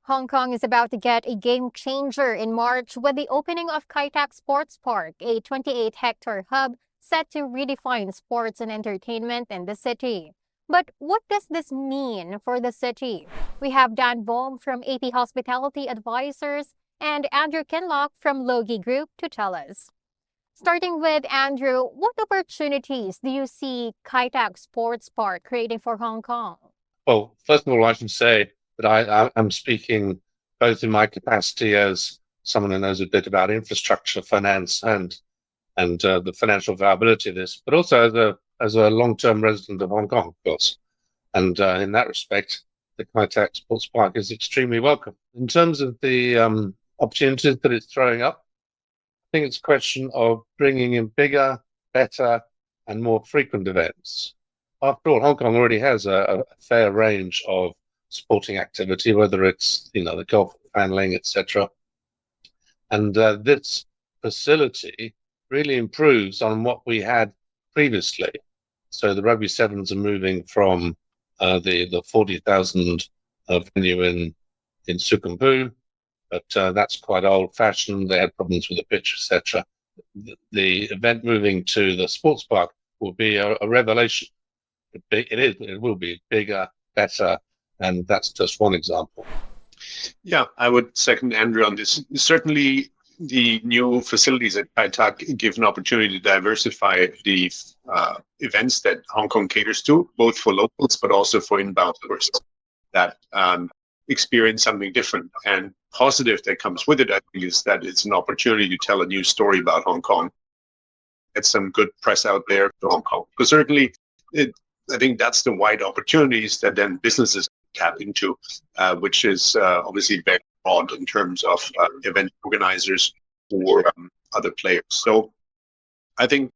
Hong Kong is about to get a game changer in March with the opening of Kai Tak Sports Park, a 28-hectare hub set to redefine sports and entertainment in the city. But what does this mean for the city? We have Dan Vom from AP Hospitality Advisors and Andrew Kinlock from Logie Group to tell us. Starting with Andrew, what opportunities do you see Kai Tak Sports Park creating for Hong Kong? Well, first of all, I should say that I'm speaking both in my capacity as someone who knows a bit about infrastructure, finance, and the financial viability of this, but also as a long-term resident of Hong Kong, of course. And in that respect, the Kai Tak Sports Park is extremely welcome. In terms of the opportunities that it's throwing up, I think it's a question of bringing in bigger, better, and more frequent events. After all, Hong Kong already has a fair range of sporting activity, whether it's the golf, paneling, etc. And this facility really improves on what we had previously. So the rugby sevens are moving from the 40,000 venue in Sukhumbu, but that's quite old-fashioned. They had problems with the pitch, etc. The event moving to the sports park will be a revelation. It will be bigger, better, and that's just one example. Yeah, I would second Andrew on this. Certainly, the new facilities at Kai Tak give an opportunity to diversify the events that Hong Kong caters to, both for locals but also for inbound tourists that experience something different. And positive that comes with it, I think, is that it's an opportunity to tell a new story about Hong Kong. Get some good press out there to Hong Kong. Because certainly, I think that's the wide opportunities that then businesses tap into, which is obviously very broad in terms of event organizers or other players. So I think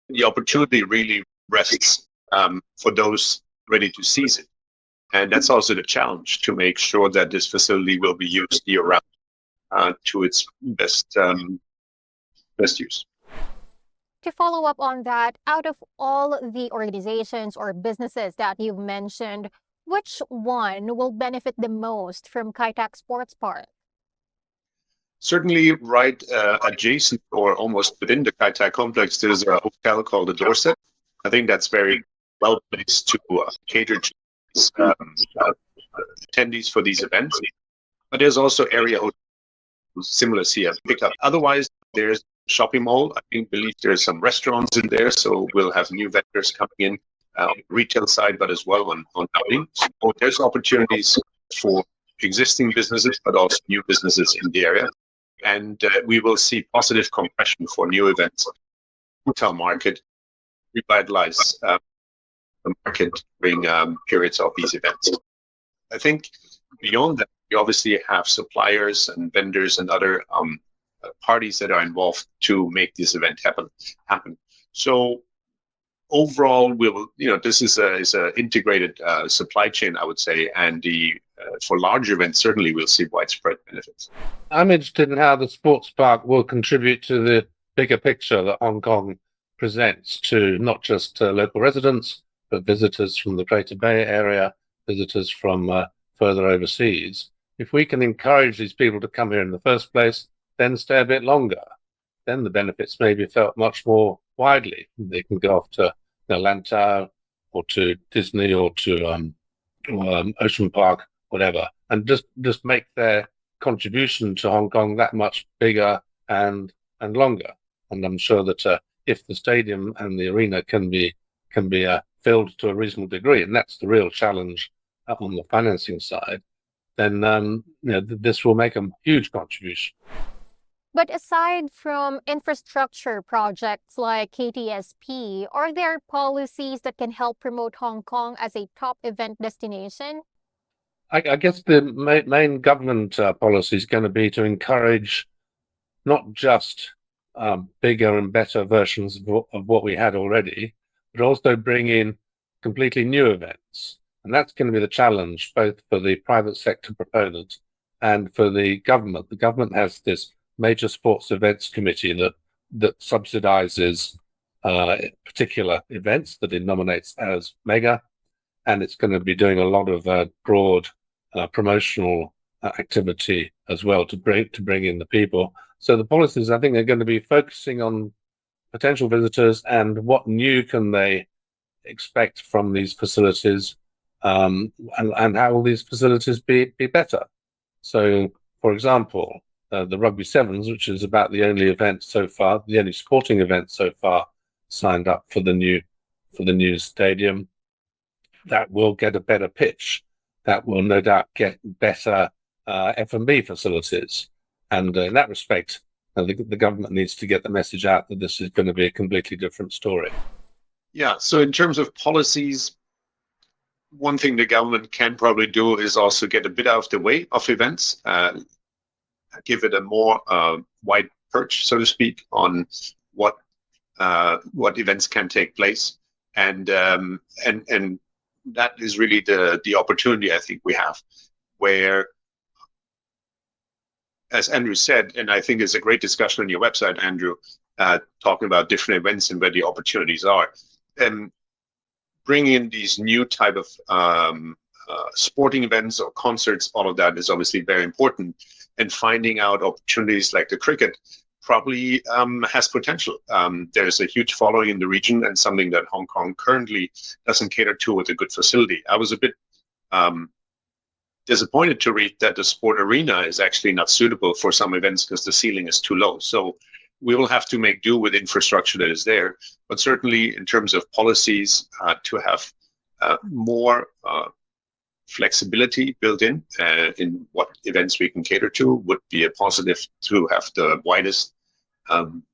the opportunity really rests for those ready to seize it. And that's also the challenge, to make sure that this facility will be used year-round to its best use. To follow up on that, out of all the organizations or businesses that you've mentioned, which one will benefit the most from Kai Tak Sports Park? Certainly, right adjacent or almost within the Kai Tak complex, there's a hotel called the Dorset. I think that's very well placed to cater to attendees for these events. But there's also area hotels, similar here, pick up. Otherwise, there's shopping mall. Believe there's some restaurants in there, so we'll have new vendors coming in on the retail side, but as well on dining. So there's opportunities for existing businesses, but also new businesses in the area. And we will see positive compression for new events. Hotel market revitalize the market during periods of these events. I think beyond that, we obviously have suppliers and vendors and other parties that are involved to make this event happen. So overall, we will, this is a integrated supply chain, I would say, and for larger events, certainly we'll see widespread benefits. I'm interested in how the sports park will contribute to the bigger picture that Hong Kong presents to not just local residents, but visitors from the Greater Bay Area, visitors from further overseas. If we can encourage these people to come here in the first place, then stay a bit longer, then the benefits may be felt much more widely. They can go off to Lantau or to Disney or to Ocean Park, whatever, and just make their contribution to Hong Kong that much bigger and longer. And I'm sure that if the stadium and the arena can be filled to a reasonable degree, and that's the real challenge on the financing side, then this will make a huge contribution. But aside from infrastructure projects like KTSP, are there policies that can help promote Hong Kong as a top event destination? I guess the main government policy is going to be to encourage not just bigger and better versions of what we had already, but also bring in completely new events. And that's going to be the challenge, both for the private sector proponents and for the government. The government has this major sports events committee that subsidizes particular events that it nominates as mega, and it's going to be doing a lot of broad promotional activity as well to bring in the people. So the policies, I think, are going to be focusing on potential visitors and what new can they expect from these facilities, and how will these facilities be better. So, for example, the Rugby Sevens, which is about the only event so far, the only sporting event so far signed up for the new stadium, that will get a better pitch. That will no doubt get better F&B facilities. And in that respect, the government needs to get the message out that this is going to be a completely different story. Yeah, so in terms of policies, one thing the government can probably do is also get a bit out of the way of events, give it a more wide perch, so to speak, on what events can take place, and that is really the opportunity I think we have, where, as Andrew said, and I think it's a great discussion on your website, Andrew, talking about different events and where the opportunities are. Bringing in these new type of sporting events or concerts, all of that is obviously very important. And finding out opportunities like the cricket probably has potential. There's a huge following in the region and something that Hong Kong currently doesn't cater to with a good facility. I was a bit disappointed to read that the sport arena is actually not suitable for some events because the ceiling is too low. So we will have to make do with infrastructure that is there, but certainly in terms of policies, to have more flexibility built in what events we can cater to would be a positive, to have the widest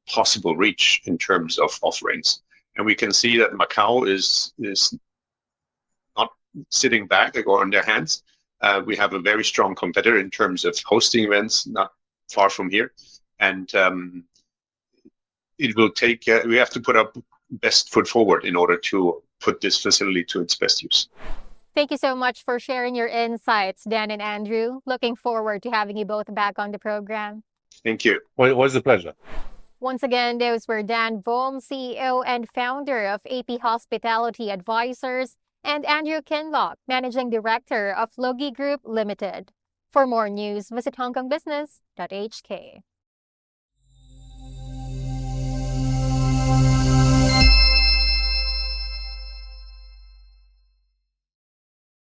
possible reach in terms of offerings. And we can see that Macau is not sitting back or on their hands. We have a very strong competitor in terms of hosting events, not far from here. And it will take, we have to put our best foot forward in order to put this facility to its best use. Thank you so much for sharing your insights, Dan and Andrew. Looking forward to having you both back on the program. Thank you. Well, it was a pleasure. Once again, those were Dan Vom, CEO and founder of AP Hospitality Advisors, and Andrew Kinlock, Managing Director of Logi Group Limited. For more news, visit hongkongbusiness.hk.